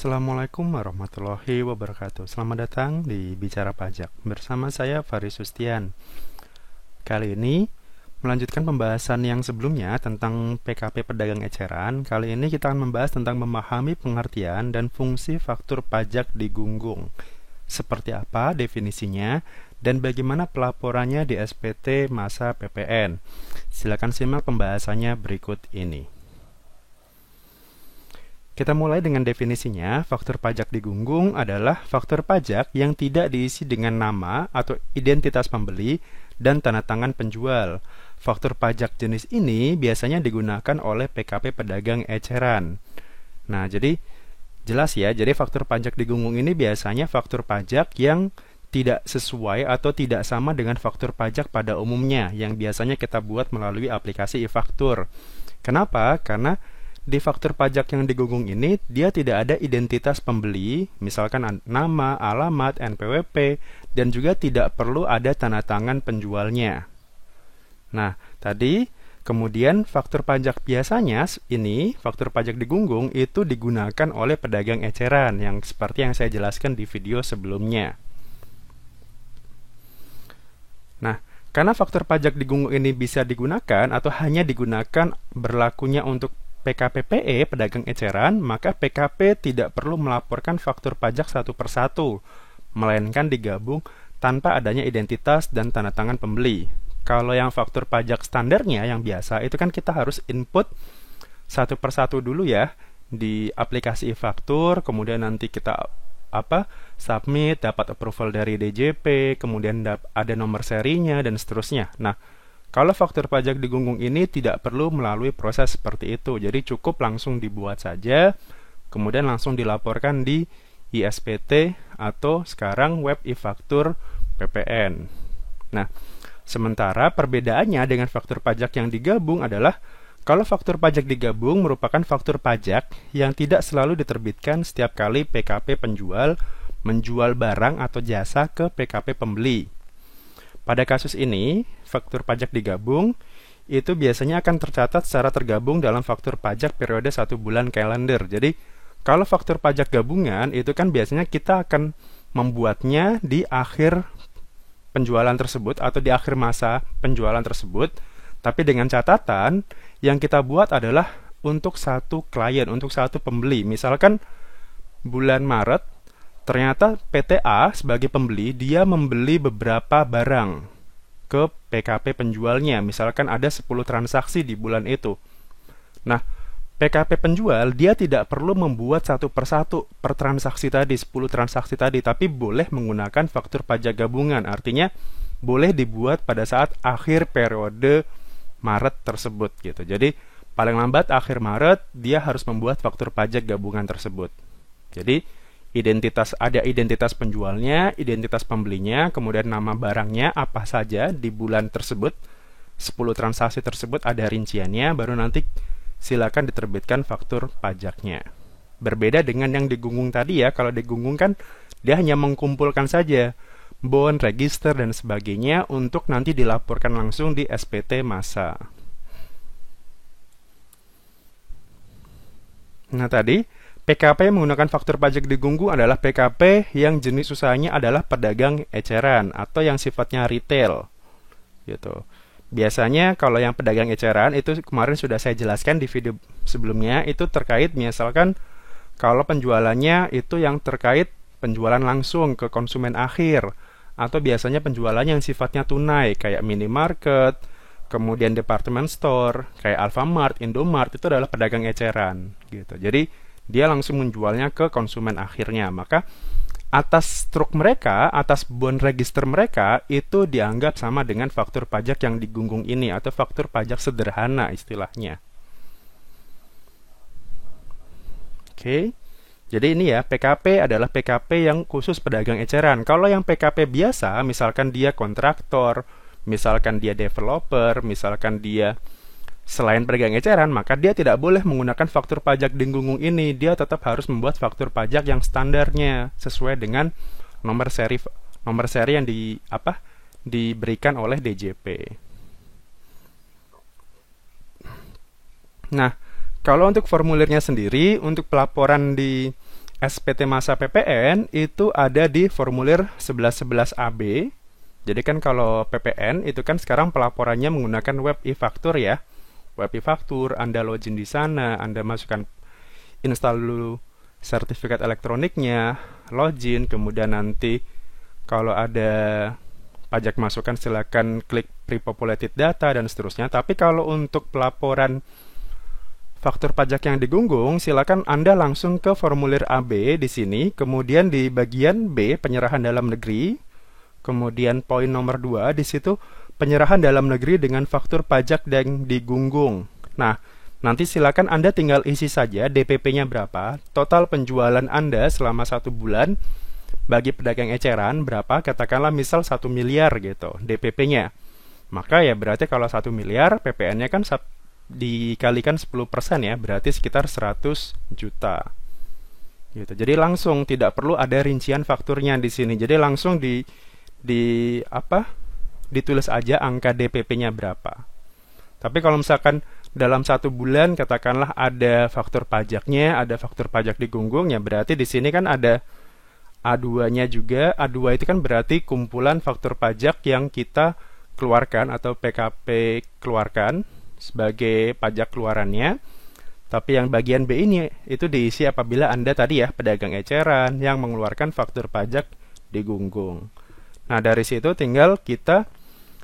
Assalamualaikum warahmatullahi wabarakatuh. Selamat datang di Bicara Pajak. Bersama saya Faris Sustian. Kali ini melanjutkan pembahasan yang sebelumnya tentang PKP pedagang eceran. Kali ini kita akan membahas tentang memahami pengertian dan fungsi faktur pajak di Gunggung. Seperti apa definisinya dan bagaimana pelaporannya di SPT masa PPN. Silakan simak pembahasannya berikut ini. Kita mulai dengan definisinya. Faktur pajak di Gunggung adalah faktur pajak yang tidak diisi dengan nama atau identitas pembeli dan tanda tangan penjual. Faktur pajak jenis ini biasanya digunakan oleh PKP pedagang eceran. Nah, jadi jelas ya, jadi faktur pajak di Gunggung ini biasanya faktur pajak yang tidak sesuai atau tidak sama dengan faktur pajak pada umumnya yang biasanya kita buat melalui aplikasi e-faktur. Kenapa? Karena di faktur pajak yang di Gunggung ini, dia tidak ada identitas pembeli, misalkan nama, alamat, NPWP, dan juga tidak perlu ada tanda tangan penjualnya. Nah, tadi kemudian faktur pajak biasanya ini, faktur pajak di Gunggung itu digunakan oleh pedagang eceran yang seperti yang saya jelaskan di video sebelumnya. Nah, karena faktur pajak di Gunggung ini bisa digunakan atau hanya digunakan berlakunya untuk PKPPE pedagang eceran, maka PKP tidak perlu melaporkan faktur pajak satu persatu, melainkan digabung tanpa adanya identitas dan tanda tangan pembeli. Kalau yang faktur pajak standarnya yang biasa, itu kan kita harus input satu persatu dulu ya di aplikasi e-faktur, kemudian nanti kita submit, dapat approval dari DJP, kemudian ada nomor serinya dan seterusnya. Nah, kalau faktur pajak di Gunggung ini tidak perlu melalui proses seperti itu, jadi cukup langsung dibuat saja, kemudian langsung dilaporkan di ISPT atau sekarang web e-faktur PPN. Nah, sementara perbedaannya dengan faktur pajak yang digabung adalah kalau faktur pajak digabung merupakan faktur pajak yang tidak selalu diterbitkan setiap kali PKP penjual menjual barang atau jasa ke PKP pembeli. Pada kasus ini, faktur pajak digabung itu biasanya akan tercatat secara tergabung dalam faktur pajak periode 1 bulan kalender. Jadi, kalau faktur pajak gabungan itu kan biasanya kita akan membuatnya di akhir penjualan tersebut atau di akhir masa penjualan tersebut. Tapi dengan catatan, yang kita buat adalah untuk satu klien, untuk satu pembeli. Misalkan bulan Maret, ternyata PTA sebagai pembeli, dia membeli beberapa barang ke PKP penjualnya. Misalkan ada 10 transaksi di bulan itu. Nah, PKP penjual, dia tidak perlu membuat satu persatu per transaksi tadi, 10 transaksi tadi, tapi boleh menggunakan faktur pajak gabungan. Artinya, boleh dibuat pada saat akhir periode Maret tersebut gitu. Jadi, paling lambat akhir Maret, dia harus membuat faktur pajak gabungan tersebut. Jadi, ada identitas penjualnya, identitas pembelinya, kemudian nama barangnya apa saja di bulan tersebut, 10 transaksi tersebut ada rinciannya, baru nanti silakan diterbitkan faktur pajaknya. Berbeda dengan yang di Gunggung tadi ya, kalau di Gunggung kan dia hanya mengkumpulkan saja bond, register, dan sebagainya untuk nanti dilaporkan langsung di SPT masa. Nah tadi, PKP yang menggunakan faktur pajak di Gunggung adalah PKP yang jenis usahanya adalah pedagang eceran atau yang sifatnya retail. Gitu. Biasanya kalau yang pedagang eceran itu kemarin sudah saya jelaskan di video sebelumnya, itu terkait misalkan kalau penjualannya itu yang terkait penjualan langsung ke konsumen akhir atau biasanya penjualannya yang sifatnya tunai kayak minimarket, kemudian department store kayak Alfamart, Indomart, itu adalah pedagang eceran gitu. Jadi dia langsung menjualnya ke konsumen akhirnya. Maka atas truk mereka, atas bond register mereka, itu dianggap sama dengan faktur pajak yang di Gunggung ini, atau faktur pajak sederhana istilahnya. Oke, jadi ini ya, PKP adalah PKP yang khusus pedagang eceran. Kalau yang PKP biasa, misalkan dia kontraktor, misalkan dia developer, misalkan dia selain pedagang eceran, maka dia tidak boleh menggunakan faktur pajak di Gunggung ini. Dia tetap harus membuat faktur pajak yang standarnya sesuai dengan nomor seri yang diberikan oleh DJP. Nah, kalau untuk formulirnya sendiri, untuk pelaporan di SPT masa PPN itu ada di formulir 1111 AB. Jadi kan kalau PPN itu kan sekarang pelaporannya menggunakan web e-faktur ya. Web e-faktur, Anda login di sana, Anda masukkan install dulu sertifikat elektroniknya, login, kemudian nanti kalau ada pajak masukan silakan klik pre-populated data dan seterusnya. Tapi kalau untuk pelaporan faktur pajak yang digunggung, silakan Anda langsung ke formulir AB di sini, kemudian di bagian B penyerahan dalam negeri, kemudian poin nomor 2 di situ penyerahan dalam negeri dengan faktur pajak yang digunggung. Nah, nanti silakan Anda tinggal isi saja DPP-nya berapa, total penjualan Anda selama 1 bulan bagi pedagang eceran berapa, katakanlah misal 1 miliar gitu DPP-nya. Maka ya berarti kalau 1 miliar PPN-nya kan dikalikan 10% ya, berarti sekitar 100 juta. Gitu. Jadi langsung tidak perlu ada rincian fakturnya di sini. Jadi langsung ditulis aja angka DPP-nya berapa. Tapi kalau misalkan dalam 1 bulan katakanlah ada faktur pajaknya, ada faktur pajak digunggung, ya berarti di sini kan ada A2-nya juga. A2 itu kan berarti kumpulan faktur pajak yang kita keluarkan atau PKP keluarkan sebagai pajak keluarannya. Tapi yang bagian B ini itu diisi apabila Anda tadi ya pedagang eceran yang mengeluarkan faktur pajak digunggung. Nah, dari situ tinggal kita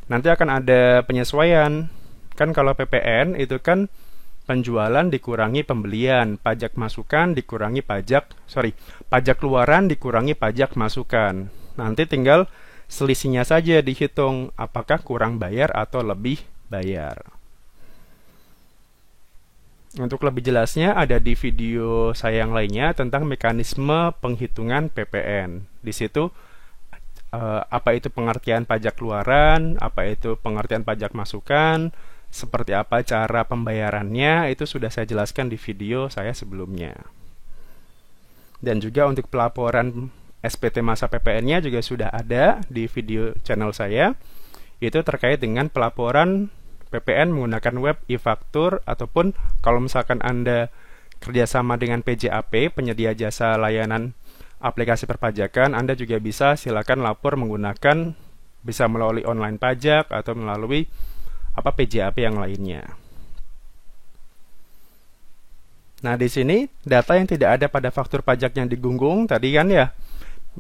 nanti akan ada penyesuaian. Kan kalau PPN itu kan penjualan dikurangi pembelian, pajak masukan dikurangi pajak keluaran dikurangi pajak masukan. Nanti tinggal selisihnya saja dihitung apakah kurang bayar atau lebih bayar. Untuk lebih jelasnya ada di video saya yang lainnya tentang mekanisme penghitungan PPN. Di situ apa itu pengertian pajak keluaran, apa itu pengertian pajak masukan, seperti apa cara pembayarannya, itu sudah saya jelaskan di video saya sebelumnya. Dan juga untuk pelaporan SPT masa PPN-nya juga sudah ada di video channel saya. Itu terkait dengan pelaporan PPN menggunakan web e-faktur, ataupun kalau misalkan Anda kerjasama dengan PJAP, penyedia jasa layanan aplikasi perpajakan, Anda juga bisa silakan lapor menggunakan, bisa melalui online pajak atau melalui PJAP yang lainnya. Nah, di sini data yang tidak ada pada faktur pajak yang digunggung tadi kan ya,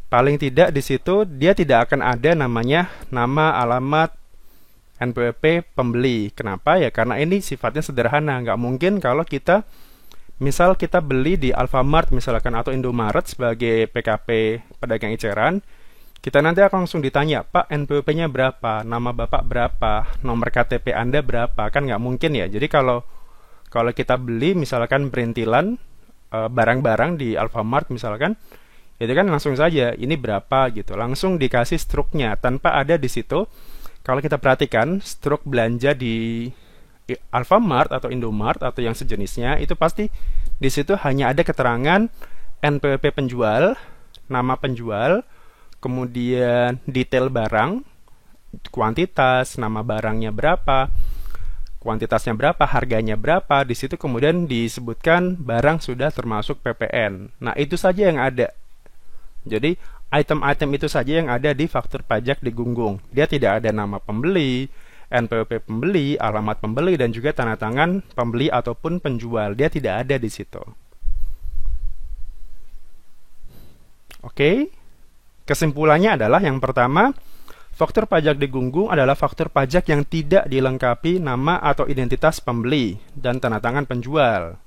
paling tidak di situ dia tidak akan ada namanya nama, alamat, NPWP pembeli. Kenapa ya? Karena ini sifatnya sederhana. Nggak mungkin kalau kita misal kita beli di Alfamart misalkan atau Indomaret sebagai PKP pedagang eceran, kita nanti akan langsung ditanya, Pak, NPWP-nya berapa? Nama Bapak berapa? Nomor KTP Anda berapa? Kan nggak mungkin ya. Jadi kalau kita beli misalkan perintilan barang-barang di Alfamart misalkan, itu kan langsung saja ini berapa gitu. Langsung dikasih struknya tanpa ada di situ. Kalau kita perhatikan struk belanja di Alfamart atau Indomart atau yang sejenisnya, itu pasti di situ hanya ada keterangan NPWP penjual, nama penjual, kemudian detail barang, kuantitas, nama barangnya berapa, kuantitasnya berapa, harganya berapa. Di situ kemudian disebutkan barang sudah termasuk PPN. Nah, itu saja yang ada. Jadi item-item itu saja yang ada di faktur pajak digunggung. Dia tidak ada nama pembeli, NPWP pembeli, alamat pembeli, dan juga tanda tangan pembeli ataupun penjual. Dia tidak ada di situ. Oke. Kesimpulannya adalah yang pertama, faktur pajak digunggung adalah faktur pajak yang tidak dilengkapi nama atau identitas pembeli dan tanda tangan penjual.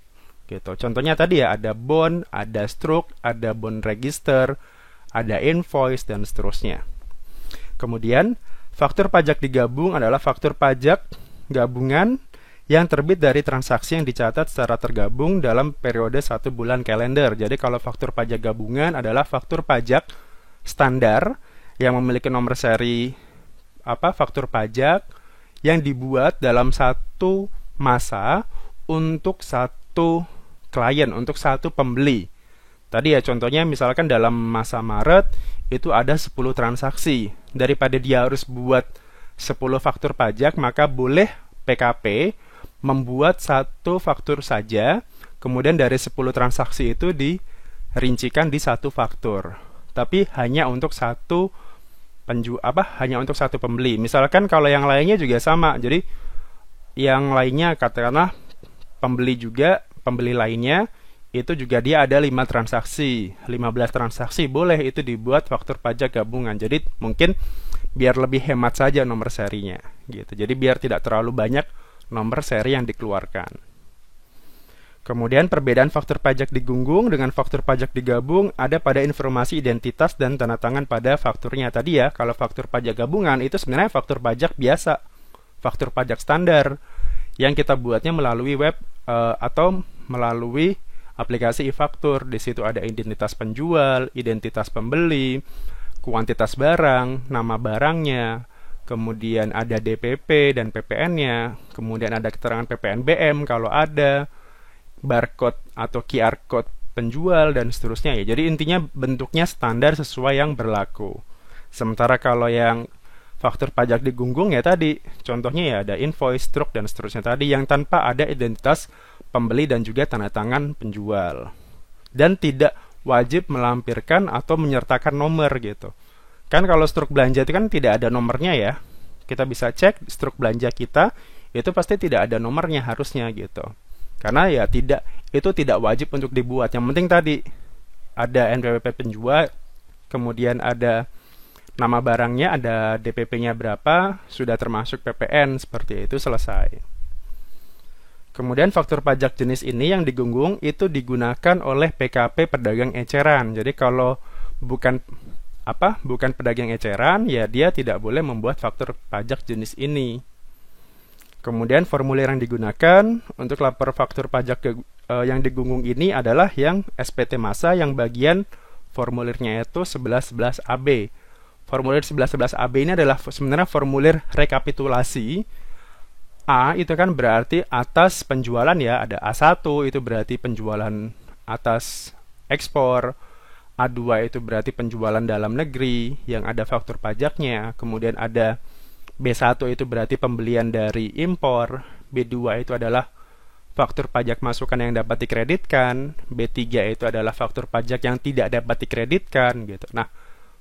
Gitu. Contohnya tadi ya, ada bond, ada struk, ada bond register, ada invoice, dan seterusnya. Kemudian, faktur pajak digabung adalah faktur pajak gabungan yang terbit dari transaksi yang dicatat secara tergabung dalam periode 1 bulan kalender. Jadi kalau faktur pajak gabungan adalah faktur pajak standar yang memiliki nomor seri faktur pajak yang dibuat dalam satu masa untuk satu klien, untuk satu pembeli. Tadi ya contohnya misalkan dalam masa Maret itu ada 10 transaksi. Daripada dia harus buat 10 faktur pajak, maka boleh PKP membuat satu faktur saja, kemudian dari 10 transaksi itu rincikan di satu faktur, tapi hanya untuk satu hanya untuk satu pembeli. Misalkan kalau yang lainnya juga sama, jadi yang lainnya katakanlah pembeli lainnya itu juga dia ada 5 transaksi, 15 transaksi, boleh itu dibuat faktur pajak gabungan. Jadi mungkin biar lebih hemat saja nomor serinya gitu. Jadi biar tidak terlalu banyak nomor seri yang dikeluarkan. Kemudian perbedaan faktur pajak digunggung dengan faktur pajak digabung ada pada informasi identitas dan tanda tangan pada fakturnya. Tadi ya, kalau faktur pajak gabungan itu sebenarnya faktur pajak biasa, faktur pajak standar yang kita buatnya melalui web atau melalui aplikasi e-faktur. Di situ ada identitas penjual, identitas pembeli, kuantitas barang, nama barangnya, kemudian ada DPP dan PPN-nya, kemudian ada keterangan PPNBM kalau ada, barcode atau QR code penjual dan seterusnya ya. Jadi intinya bentuknya standar sesuai yang berlaku. Sementara kalau yang faktur pajak digunggung ya tadi, contohnya ya ada invoice, truk dan seterusnya tadi yang tanpa ada identitas pembeli dan juga tanda tangan penjual. Dan tidak wajib melampirkan atau menyertakan nomor gitu. Kan kalau struk belanja itu kan tidak ada nomornya ya. Kita bisa cek struk belanja kita, itu pasti tidak ada nomornya harusnya gitu. Karena ya itu tidak wajib untuk dibuat. Yang penting tadi ada NPWP penjual, kemudian ada nama barangnya, ada DPP-nya berapa, sudah termasuk PPN, seperti itu selesai. Kemudian faktur pajak jenis ini yang digunggung itu digunakan oleh PKP pedagang eceran. Jadi kalau bukan pedagang eceran, ya dia tidak boleh membuat faktur pajak jenis ini. Kemudian formulir yang digunakan untuk lapor faktur pajak yang digunggung ini adalah yang SPT masa yang bagian formulirnya itu 1111 AB. Formulir 1111 AB ini adalah sebenarnya formulir rekapitulasi. A itu kan berarti atas penjualan ya, ada A1 itu berarti penjualan atas ekspor, A2 itu berarti penjualan dalam negeri yang ada faktur pajaknya, kemudian ada B1 itu berarti pembelian dari impor, B2 itu adalah faktur pajak masukan yang dapat dikreditkan, B3 itu adalah faktur pajak yang tidak dapat dikreditkan gitu. Nah,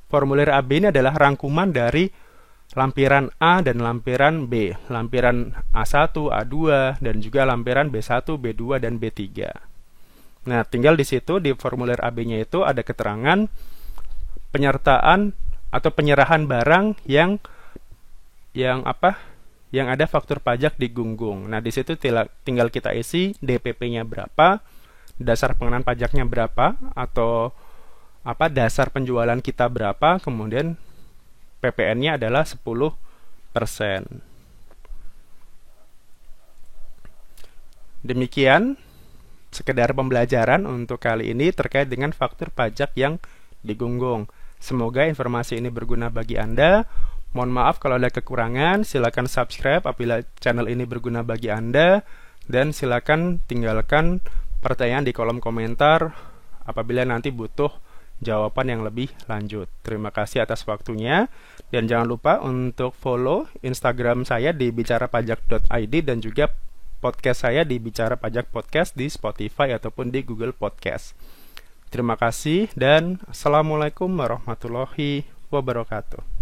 formulir AB ini adalah rangkuman dari lampiran A dan lampiran B, lampiran A1, A2 dan juga lampiran B1, B2 dan B3. Nah, tinggal di situ di formulir AB-nya itu ada keterangan penyertaan atau penyerahan barang yang ada faktur pajak digunggung. Nah, di situ tinggal kita isi DPP-nya berapa, dasar pengenaan pajaknya berapa, atau dasar penjualan kita berapa, kemudian PPN-nya adalah 10%. Demikian sekedar pembelajaran untuk kali ini terkait dengan faktur pajak yang digunggung. Semoga informasi ini berguna bagi Anda. Mohon maaf kalau ada kekurangan, silakan subscribe apabila channel ini berguna bagi Anda, dan silakan tinggalkan pertanyaan di kolom komentar apabila nanti butuh jawaban yang lebih lanjut. Terima kasih atas waktunya, dan jangan lupa untuk follow Instagram saya di bicarapajak.id dan juga podcast saya di Bicara Pajak Podcast di Spotify ataupun di Google Podcast. Terima kasih dan Assalamualaikum warahmatullahi wabarakatuh.